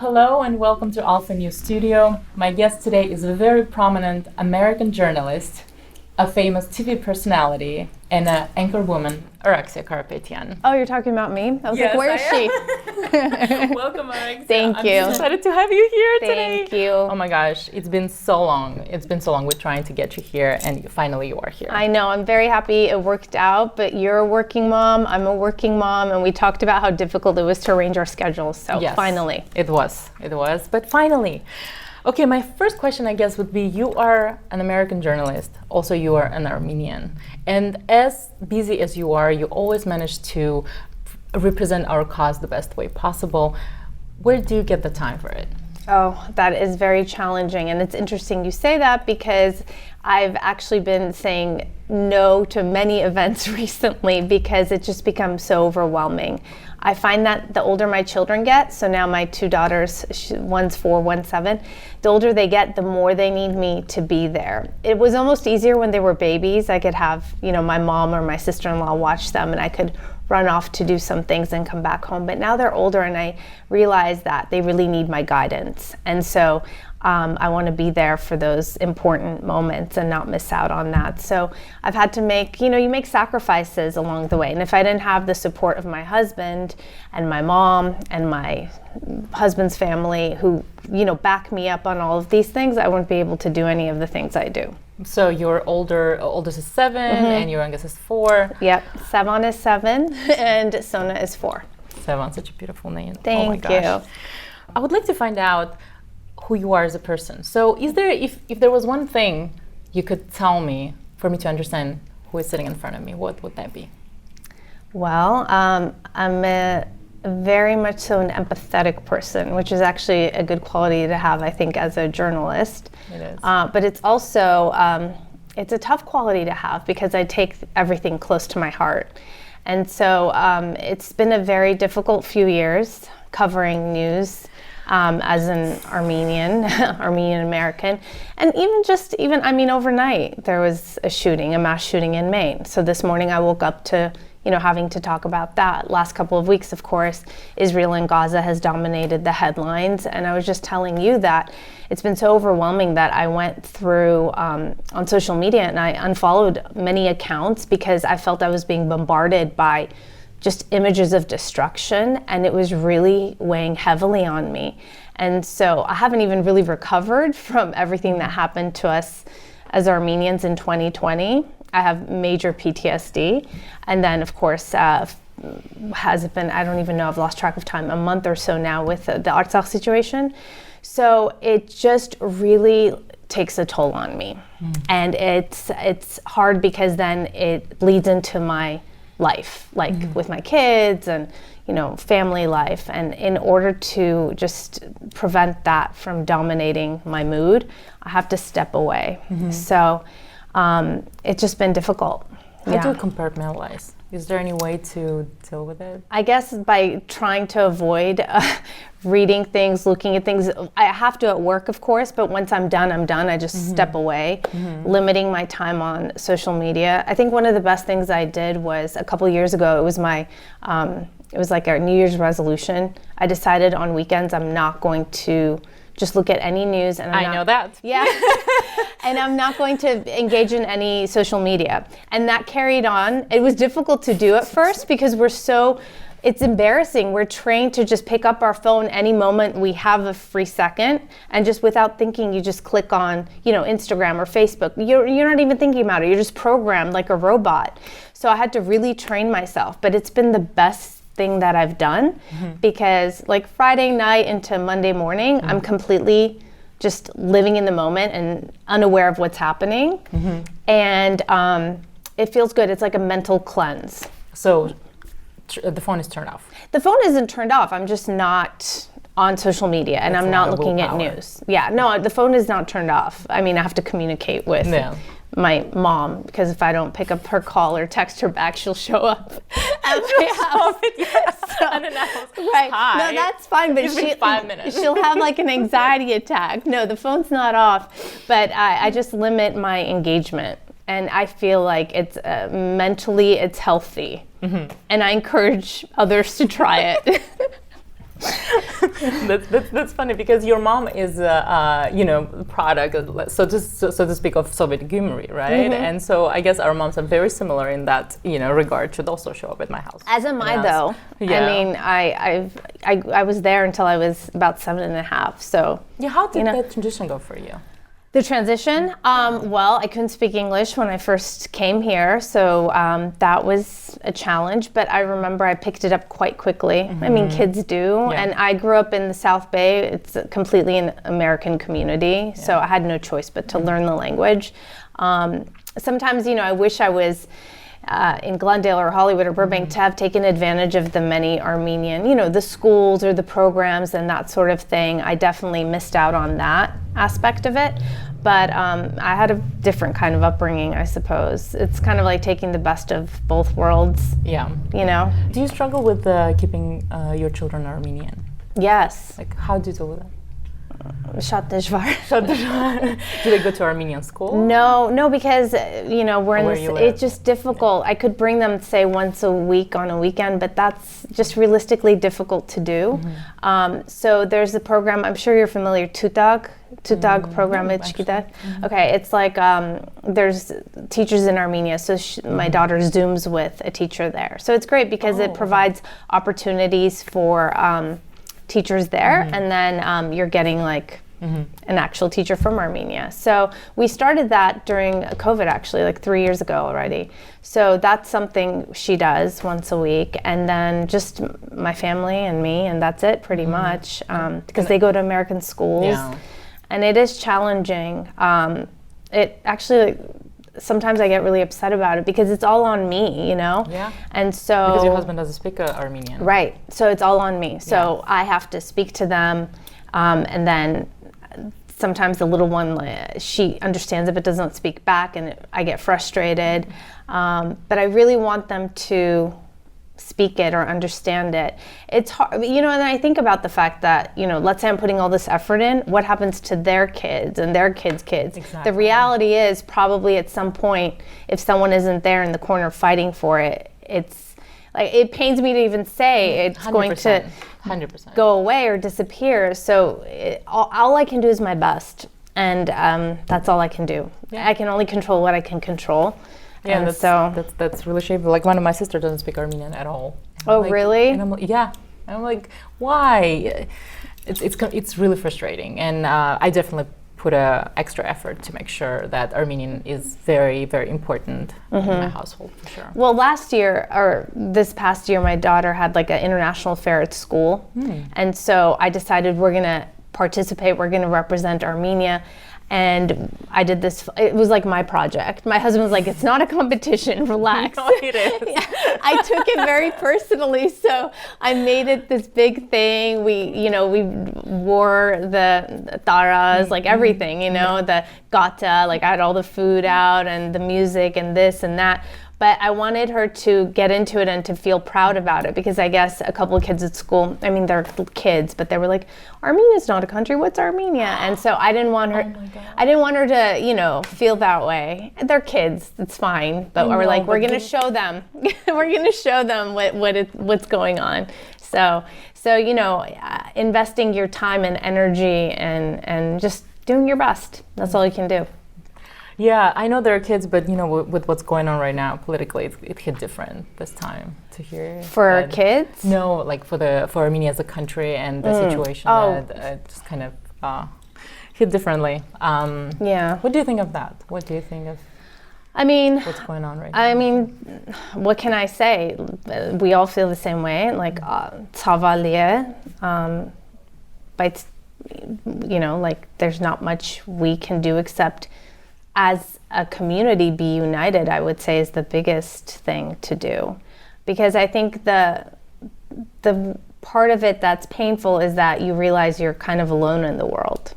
Hello and welcome to Alpha News Studio. My guest today is a very prominent American journalist, a famous TV personality, and an anchor woman, Araksya Karapetyan. Oh, you're talking about me? I was yes, like, where is she? Welcome, Araksya. Thank you. I'm so excited to have you here today. Thank you. Oh my gosh, it's been so long. It's been so long. We're trying to get you here, and finally you are here. I know. I'm very happy it worked out, but you're a working mom, I'm a working mom, and we talked about how difficult it was to arrange our schedules, so yes, finally. It was, but finally. Okay, my first question, I guess, would be, you are an American journalist, also you are an Armenian, and as busy as you are, you always manage to represent our cause the best way possible. Where do you get the time for it? Oh, that is very challenging, and it's interesting you say that because I've actually been saying no to many events recently because it just becomes so overwhelming. I find that the older my children get, so now my two daughters, one's 4, one's 7, the older they get, the more they need me to be there. It was almost easier when they were babies. I could have, my mom or my sister-in-law watch them and I could run off to do some things and come back home. But now they're older and I realize that they really need my guidance. And so I want to be there for those important moments and not miss out on that. So I've had to make, you make sacrifices along the way. And if I didn't have the support of my husband and my mom and my husband's family who, back me up on all of these things, I wouldn't be able to do any of the things I do. So your oldest is 7 and your youngest is 4. Yep, Sevan is 7 and Sona is 4. Sevan, such a beautiful name. Thank oh my gosh. you. I would like to find out who you are as a person. So is there, if there was one thing you could tell me for me to understand who is sitting in front of me, what would that be? Well, I'm very much so an empathetic person, which is actually a good quality to have, I think, as a journalist. It is. But it's also, it's a tough quality to have because I take everything close to my heart. And so it's been a very difficult few years covering news as an Armenian American. And even overnight, there was a mass shooting in Maine. So this morning I woke up to having to talk about that. Last couple of weeks, of course, Israel and Gaza has dominated the headlines. And I was just telling you that it's been so overwhelming that I went through on social media and I unfollowed many accounts because I felt I was being bombarded by just images of destruction, and it was really weighing heavily on me. And so I haven't even really recovered from everything that happened to us as Armenians in 2020. I have major PTSD. And then, of course, has it been, I don't even know, I've lost track of time, a month or so now with the Artsakh situation. So it just really takes a toll on me. And it's hard because then it bleeds into my life, like with my kids and, family life. And in order to just prevent that from dominating my mood, I have to step away. So it's just been difficult. How do you compartmentalize? Is there any way to deal with it? I guess by trying to avoid reading things, looking at things. I have to at work, of course, but once I'm done, I'm done. I just step away, limiting my time on social media. I think one of the best things I did was a couple years ago, it was it was like a New Year's resolution. I decided on weekends I'm not going to just look at any news. And I know that. Yeah. And I'm not going to engage in any social media. And that carried on. It was difficult to do at first because it's embarrassing. We're trained to just pick up our phone any moment we have a free second, and just without thinking, you just click on, Instagram or Facebook. You're not even thinking about it. You're just programmed like a robot. So I had to really train myself, but it's been the best thing that I've done because like Friday night into Monday morning, I'm completely just living in the moment and unaware of what's happening. And it feels good. It's like a mental cleanse. So the phone is turned off? The phone isn't turned off. I'm just not on social media and I'm not looking at news. Yeah, no, the phone is not turned off. I mean, I have to communicate with my mom because if I don't pick up her call or text her back, she'll show up at my house. Yes, unannounced. Right. Hi. No, that's fine, but It's been 5 minutes. She'll have like an anxiety attack. No, the phone's not off, but I just limit my engagement. And I feel like it's mentally, it's healthy. And I encourage others to try it. That's funny because your mom is product, so to speak, of Soviet Gyumri, right? And so I guess our moms are very similar in that regard. Should also show up at my house. As am I, though. Yeah. I mean, I was there until I was about 7.5. So yeah, how did that transition go for you? The transition? Well, I couldn't speak English when I first came here, so that was a challenge, but I remember I picked it up quite quickly. I mean, kids do, and I grew up in the South Bay. It's completely an American community, so I had no choice but to learn the language. Sometimes, I wish I was in Glendale or Hollywood or Burbank to have taken advantage of the many Armenian, the schools or the programs and that sort of thing. I definitely missed out on that aspect of it. But I had a different kind of upbringing, I suppose. It's kind of like taking the best of both worlds. Yeah. Do you struggle with keeping your children Armenian? Yes. Like, how do you deal with it? Շատ դժվար. Do they go to Armenian school? No, because we're in this. It's just difficult. I could bring them, say, once a week on a weekend, but that's just realistically difficult to do. So there's a program. I'm sure you're familiar. Tutag program. Okay, it's like there's teachers in Armenia. So my daughter Zooms with a teacher there. So it's great because it provides opportunities for teachers there, and then you're getting like an actual teacher from Armenia. So we started that during COVID, actually, like 3 years ago already. So that's something she does once a week, and then just my family and me, and that's it pretty much, because they go to American schools, and it is challenging. It actually, sometimes I get really upset about it because it's all on me, Yeah. And so because your husband doesn't speak Armenian. Right. So it's all on me. So I have to speak to them, and then sometimes the little one, she understands it but doesn't speak back, and I get frustrated. But I really want them to speak it or understand it. It's hard, and I think about the fact that, let's say I'm putting all this effort in, what happens to their kids and their kids' kids? Exactly. The reality is probably at some point, if someone isn't there in the corner fighting for it, it's like, it pains me to even say it's 100%, going to 100% go away or disappear. So all I can do is my best, and that's all I can do. Yeah. I can only control what I can control. Yeah, and that's really shameful. Like, one of my sisters doesn't speak Armenian at all. Oh, really? And I'm like, yeah. And I'm like, why? It's really frustrating, and I definitely put extra effort to make sure that Armenian is very, very important in my household, for sure. Well, last year, or this past year, my daughter had like an international fair at school, and so I decided we're gonna participate. We're gonna represent Armenia. And I did this, it was like my project. My husband was like, it's not a competition, relax. No, it is. I took it very personally, so I made it this big thing. We wore the taras, like everything, the gata, like I had all the food out and the music and this and that. But I wanted her to get into it and to feel proud about it, because I guess a couple of kids at school, I mean, they're kids, but they were like, Armenia's not a country, what's Armenia? And so I didn't want her, to, feel that way. They're kids, it's fine. But we're like, we're going to show them. We're going to show them what's going on. So investing your time and energy and just doing your best. That's all you can do. Yeah, I know there are kids, but with what's going on right now politically, it hit different this time to hear. For kids? No, like for Armenia as a country and the situation that just kind of hit differently. Yeah. What do you think of that? What do you think of? What's going on right now? I mean, what can I say? We all feel the same way. Like, tsavalie, but like there's not much we can do except, as a community, be united, I would say, is the biggest thing to do. Because I think the part of it that's painful is that you realize you're kind of alone in the world.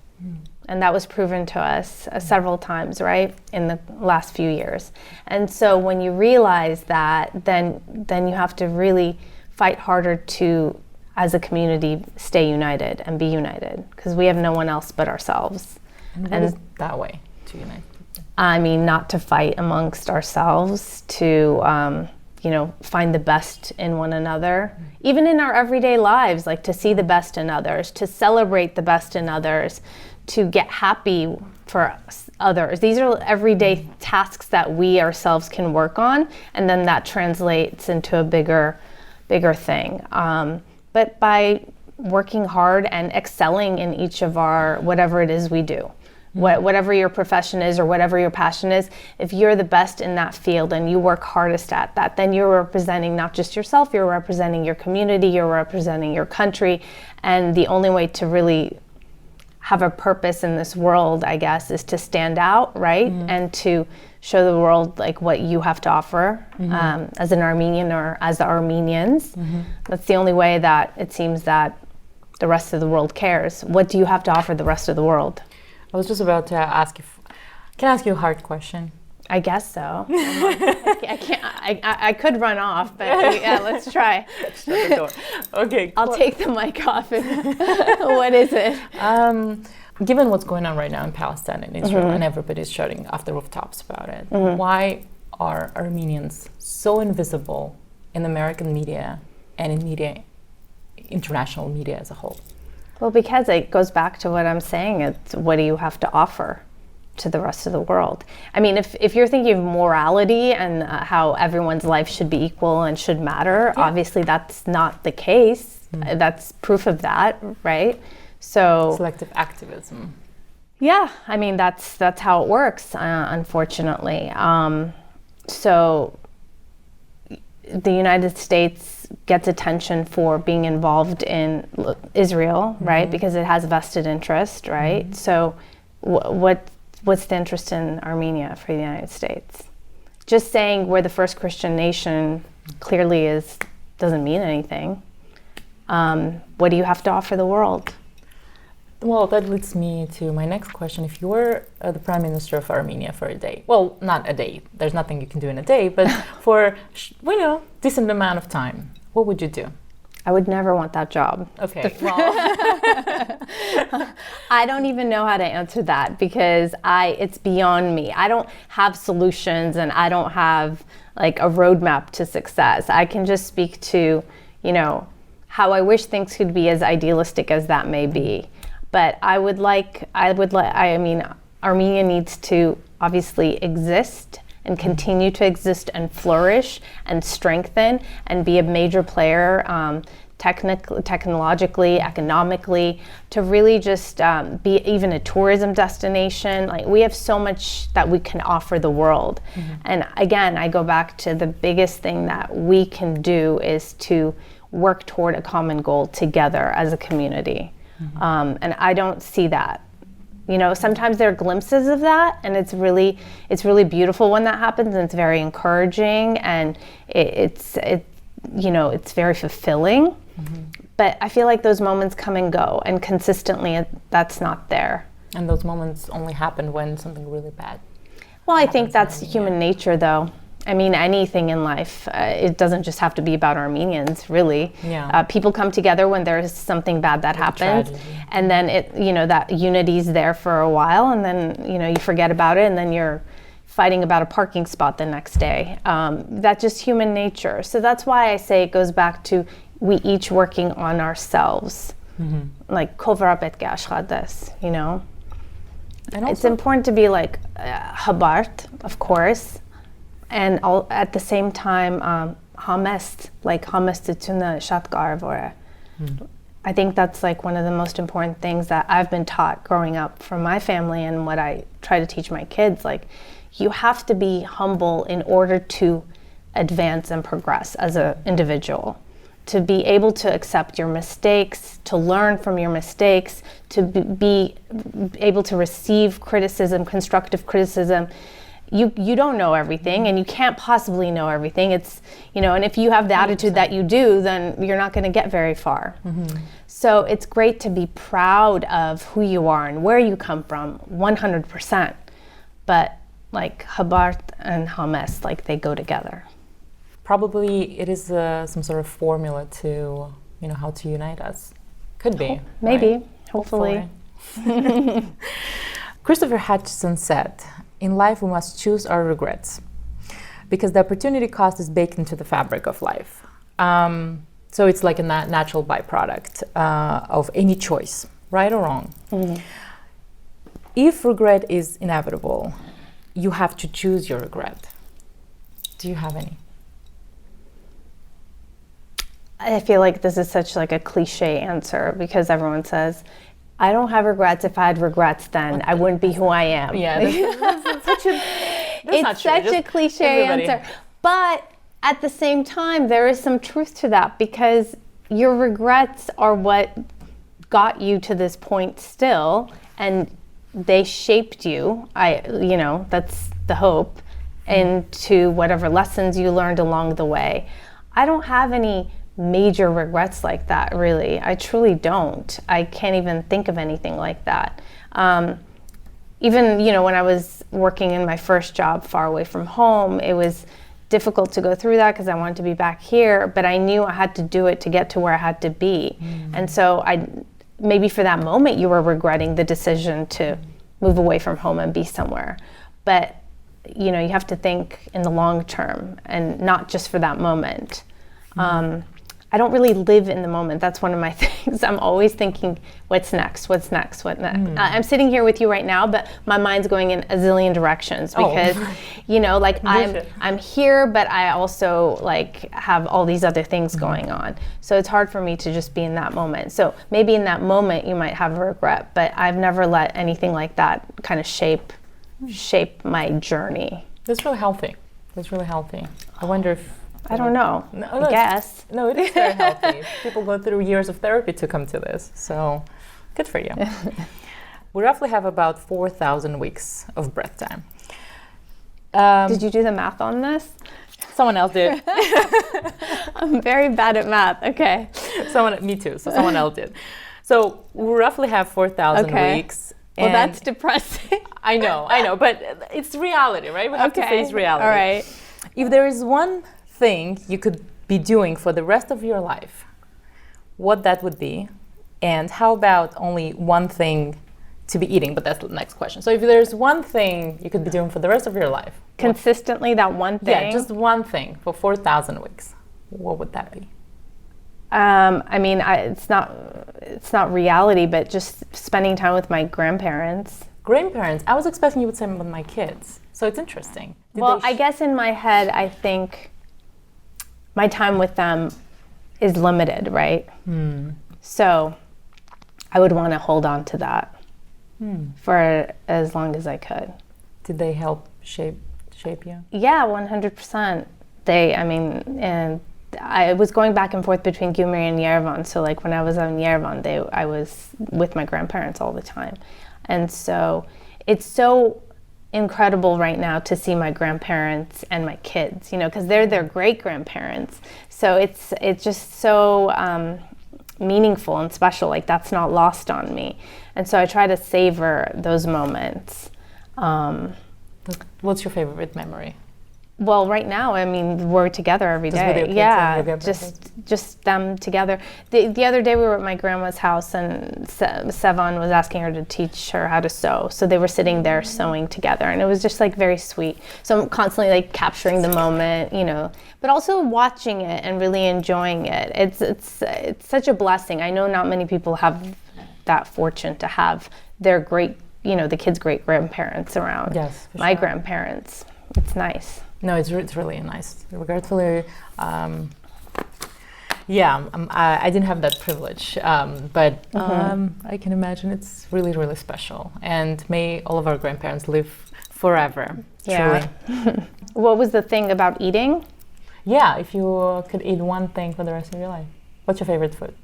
And that was proven to us several times, right, in the last few years. And so when you realize that, then you have to really fight harder to, as a community, stay united and be united, because we have no one else but ourselves. And what is that way to unite? I mean, not to fight amongst ourselves, to, find the best in one another, even in our everyday lives, like to see the best in others, to celebrate the best in others, to get happy for others. These are everyday tasks that we ourselves can work on, and then that translates into a bigger thing. But by working hard and excelling in each of our, whatever it is we do, whatever your profession is or whatever your passion is, if you're the best in that field and you work hardest at that, then you're representing not just yourself, you're representing your community, you're representing your country. And the only way to really have a purpose in this world, I guess, is to stand out, right? And to show the world like what you have to offer as an Armenian or as the Armenians. That's the only way that it seems that the rest of the world cares. What do you have to offer the rest of the world? I was just about to ask you, can I ask you a hard question? I guess so. I can't. I could run off, but yeah, let's try. Shut the door. Okay. I'll take the mic off. What is it? Given what's going on right now in Palestine and Israel, and everybody's shouting off the rooftops about it, why are Armenians so invisible in American media and in international media as a whole? Well, because it goes back to what I'm saying. It's what do you have to offer to the rest of the world? I mean, if you're thinking of morality and how everyone's life should be equal and should matter, obviously that's not the case. That's proof of that, right? So selective activism. Yeah, I mean that's how it works, unfortunately. So the United States gets attention for being involved in Israel, right? Because it has vested interest, right? So what's the interest in Armenia for the United States? Just saying we're the first Christian nation clearly doesn't mean anything. What do you have to offer the world? Well, that leads me to my next question. If you were the Prime Minister of Armenia for a day, well, not a day, there's nothing you can do in a day, but for, decent amount of time, what would you do? I would never want that job. Okay, I don't even know how to answer that because it's beyond me. I don't have solutions and I don't have like a roadmap to success. I can just speak to, how I wish things could be as idealistic as that may be. But Armenia needs to obviously exist and continue to exist and flourish and strengthen and be a major player technologically, economically, to really just be even a tourism destination. Like we have so much that we can offer the world. And again, I go back to the biggest thing that we can do is to work toward a common goal together as a community. And I don't see that. Sometimes there are glimpses of that, and it's really beautiful when that happens, and it's very encouraging, and it's very fulfilling. But I feel like those moments come and go, and consistently that's not there. And those moments only happen when something really bad. Well, I think that's human nature, though. I mean, anything in life, it doesn't just have to be about Armenians, really. Yeah. People come together when there's something bad that happens, and then that unity's there for a while, and then you forget about it, and then you're fighting about a parking spot the next day. That's just human nature. So that's why I say it goes back to we each working on ourselves, like COVID պետք է աշխատես, And it's important to be like habart, of course. And at the same time, համեստ, like համեստությունը շատ կարևոր է. I think that's like one of the most important things that I've been taught growing up from my family and what I try to teach my kids. Like, you have to be humble in order to advance and progress as an individual. To be able to accept your mistakes, to learn from your mistakes, to be able to receive criticism, constructive criticism. You don't know everything, and you can't possibly know everything. It's, and if you have the attitude that you do, then you're not going to get very far. So it's great to be proud of who you are and where you come from, 100%. But like habart and hames, like they go together. Probably it is some sort of formula to, how to unite us. Could be. Maybe, right? hopefully. Christopher Hitchens said, "In life we must choose our regrets." because the opportunity cost is baked into the fabric of life. So it's like a natural byproduct of any choice, right or wrong. Mm-hmm. If regret is inevitable, you have to choose your regret. Do you have any? I feel like this is such like a cliche answer because everyone says, I don't have regrets. If I had regrets, then I wouldn't be who I am. Yeah, that's such a cliche answer. But at the same time, there is some truth to that because your regrets are what got you to this point still, and they shaped you. That's the hope, into whatever lessons you learned along the way. I don't have any major regrets like that, really. I truly don't. I can't even think of anything like that. Even, when I was working in my first job far away from home, it was difficult to go through that because I wanted to be back here, but I knew I had to do it to get to where I had to be. And so maybe for that moment you were regretting the decision to move away from home and be somewhere. But, you have to think in the long term and not just for that moment. I don't really live in the moment. That's one of my things. I'm always thinking, what's next? I'm sitting here with you right now, but my mind's going in a zillion directions because, I'm here, but I also have all these other things going on. So it's hard for me to just be in that moment. So maybe in that moment you might have a regret, but I've never let anything like that kind of shape my journey. That's really healthy. I wonder if I don't know. I guess. No, it is very healthy. People go through years of therapy to come to this. So, good for you. We roughly have about 4,000 weeks of breath time. Did you do the math on this? Someone else did. I'm very bad at math. Okay. Me too. So someone else did. So we roughly have 4,000 weeks. Well, that's depressing. I know. But it's reality, right? We have to face reality. All right. If there is one thing you could be doing for the rest of your life, what that would be, and how about only one thing to be eating? But that's the next question. So if there's one thing you could be doing for the rest of your life, consistently, that one thing? Yeah, just one thing for 4,000 weeks. What would that be? It's not reality, but just spending time with my grandparents. Grandparents? I was expecting you would say with my kids. So it's interesting. I guess in my head, I think my time with them is limited, right? So I would want to hold on to that for as long as I could. Did they help shape you? Yeah, 100%. And I was going back and forth between Gyumri and Yerevan. So when I was in Yerevan, I was with my grandparents all the time. And so it's so incredible right now to see my grandparents and my kids, because they're their great grandparents. So it's just so meaningful and special. That's not lost on me. And so I try to savor those moments. What's your favorite memory? Well, right now, we're together every day. Yeah, just them together. The other day we were at my grandma's house and Sevan was asking her to teach her how to sew. So they were sitting there sewing together and it was just very sweet. So I'm constantly capturing the moment, but also watching it and really enjoying it. It's such a blessing. I know not many people have that fortune to have their great, the kids' great grandparents around. Yes, for my sure. grandparents. It's nice. No, it's really nice. Regretfully, I didn't have that privilege, but I can imagine it's really, really special. And may all of our grandparents live forever. Yeah. What was the thing about eating? Yeah, if you could eat one thing for the rest of your life, what's your favorite food?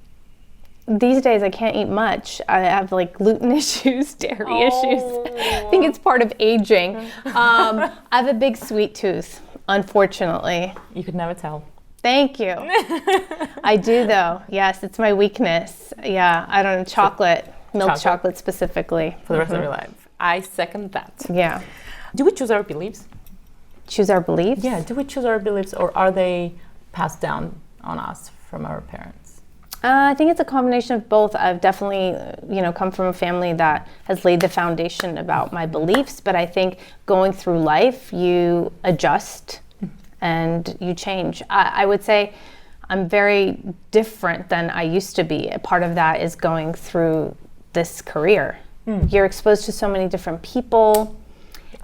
These days I can't eat much. I have gluten issues, dairy issues. I think it's part of aging. I have a big sweet tooth, unfortunately. You could never tell. Thank you. I do though. Yes, it's my weakness. Yeah, I don't know, chocolate, milk chocolate specifically. For the rest of your life. I second that. Yeah. Do we choose our beliefs? Choose our beliefs? Yeah, do we choose our beliefs or are they passed down on us from our parents? I think it's a combination of both. I've definitely, come from a family that has laid the foundation about my beliefs, but I think going through life, you adjust and you change. I would say I'm very different than I used to be. A part of that is going through this career. You're exposed to so many different people,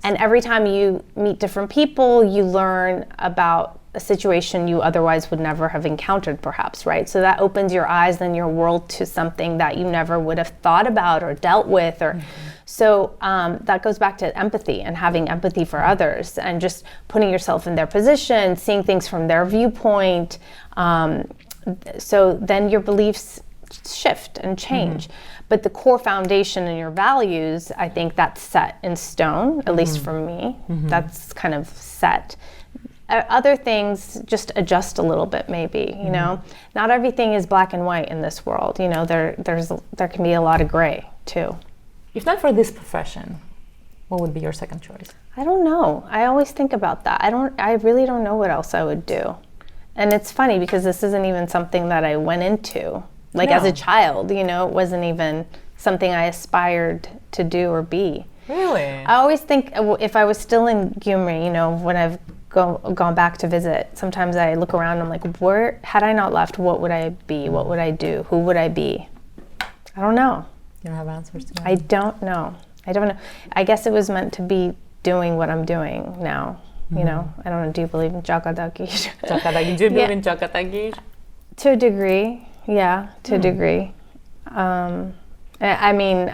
and every time you meet different people, you learn about a situation you otherwise would never have encountered, perhaps, right? So that opens your eyes and your world to something that you never would have thought about or dealt with, or so that goes back to empathy and having empathy for others and just putting yourself in their position, seeing things from their viewpoint. So then your beliefs shift and change. But the core foundation and your values, I think that's set in stone, at least for me. That's kind of set. Other things just adjust a little bit, maybe, you know. Not everything is black and white in this world. You know, there can be a lot of gray too. If not for this profession, what would be your second choice? I don't know. I always think about that. I really don't know what else I would do. And it's funny because this isn't even something that I went into. Like as a child, you know, it wasn't even something I aspired to do or be. Really? I always think if I was still in Gyumri, you know, when I've gone back to visit, sometimes I look around and I'm like, where, had I not left, what would I be? What would I do? Who would I be? I don't know. You don't have answers to that? I don't know. I guess it was meant to be doing what I'm doing now. You know, I don't know. Do you believe in Chakadagir? Do you believe in Chakadagir? To a degree. Yeah, to a degree. I mean,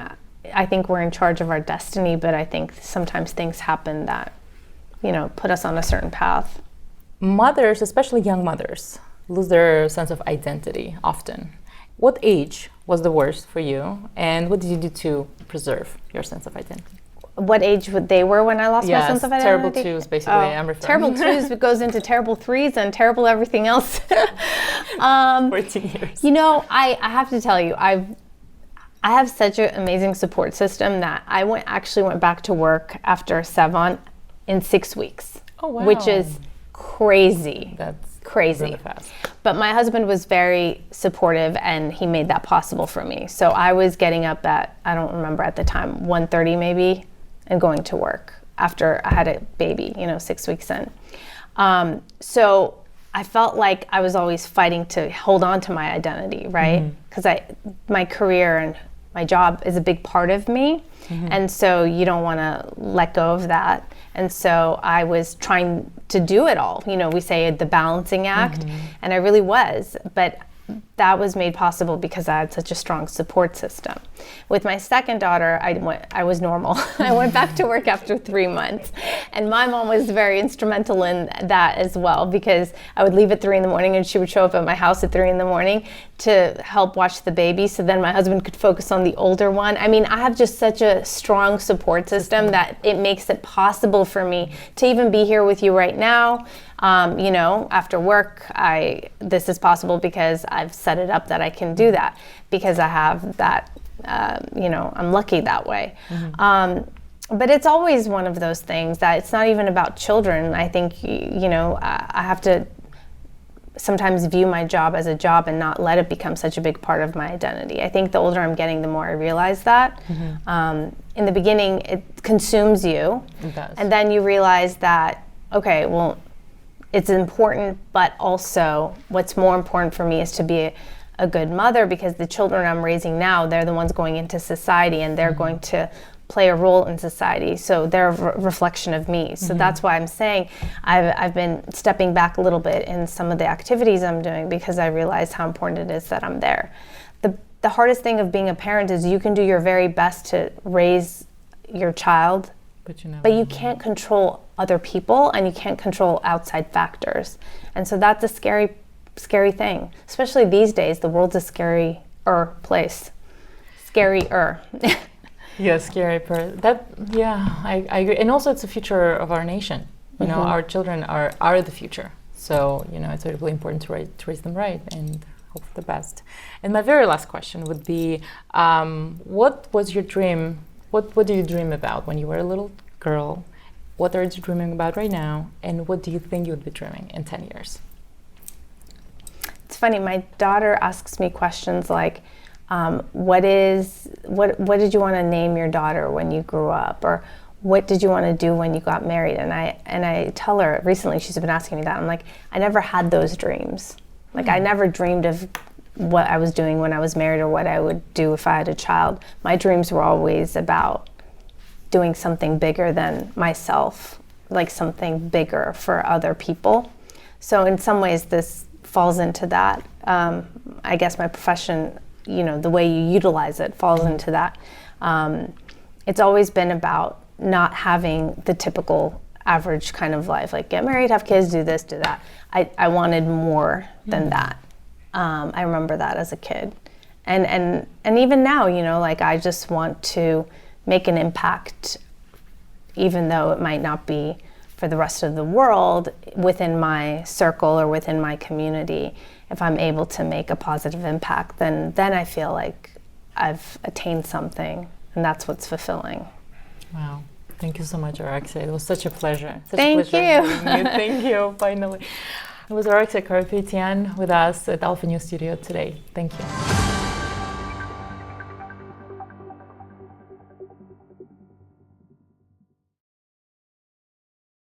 I think we're in charge of our destiny, but I think sometimes things happen that, you know, put us on a certain path. Mothers, especially young mothers, lose their sense of identity often. What age was the worst for you, and what did you do to preserve your sense of identity? What age they were when I lost my sense of identity? Terrible twos, basically. I'm referring. Terrible twos goes into terrible threes and terrible everything else. 14 years. You know, I have to tell you, I have such an amazing support system that I actually went back to work after Sevon in 6 weeks. Oh, wow. Which is crazy. That's crazy. Really fast. But my husband was very supportive and he made that possible for me. So I was getting up at, I don't remember at the time, 1:30 maybe, and going to work after I had a baby, you know, 6 weeks in. So I felt like I was always fighting to hold on to my identity, right? Because my career and my job is a big part of me. And so you don't want to let go of that. And so I was trying to do it all. You know, we say the balancing act, and I really was. But that was made possible because I had such a strong support system. With my second daughter, I was normal. I went back to work after 3 months. And my mom was very instrumental in that as well, because I would leave at 3 a.m. and she would show up at my house at 3 a.m. to help watch the baby, so then my husband could focus on the older one. I mean, I have just such a strong support system that it makes it possible for me to even be here with you right now. You know, after work, this is possible because I've set it up that I can do that, because I have that, you know, I'm lucky that way. But it's always one of those things that it's not even about children. I think, you know, I have to sometimes view my job as a job and not let it become such a big part of my identity. I think the older I'm getting, the more I realize that. In the beginning, it consumes you. It does. And then you realize that, okay, well, it's important, but also what's more important for me is to be a good mother, because the children I'm raising now, they're the ones going into society and they're going to play a role in society. So they're a reflection of me. So that's why I'm saying I've been stepping back a little bit in some of the activities I'm doing, because I realize how important it is that I'm there. The hardest thing of being a parent is you can do your very best to raise your child, but you can't control other people and you can't control outside factors. And so that's a scary thing. Especially these days, the world's a scarier place. Scarier. Yeah, scary part. I agree. And also it's the future of our nation. You know, our children are the future. So, you know, it's really important to raise them right and hope for the best. And my very last question would be, what was your dream? What do you dream about when you were a little girl? What are you dreaming about right now? And what do you think you would be dreaming in 10 years? It's funny, my daughter asks me questions like, what did you want to name your daughter when you grew up? Or what did you want to do when you got married? And I tell her recently, she's been asking me that. I'm like, I never had those dreams. Like I never dreamed of what I was doing when I was married or what I would do if I had a child. My dreams were always about doing something bigger than myself, like something bigger for other people. So in some ways this falls into that. I guess my profession, you know, the way you utilize it falls into that. It's always been about not having the typical average kind of life, like get married, have kids, do this, do that. I wanted more than that. I remember that as a kid. And even now, you know, like I just want to make an impact, even though it might not be for the rest of the world, within my circle or within my community. If I'm able to make a positive impact, then I feel like I've attained something, and that's what's fulfilling. Wow. Thank you so much, Araksya. It was such a pleasure. Thank you. Thank you, finally. It was Araksya Karapetyan with us at Alpha News Studio today. Thank you.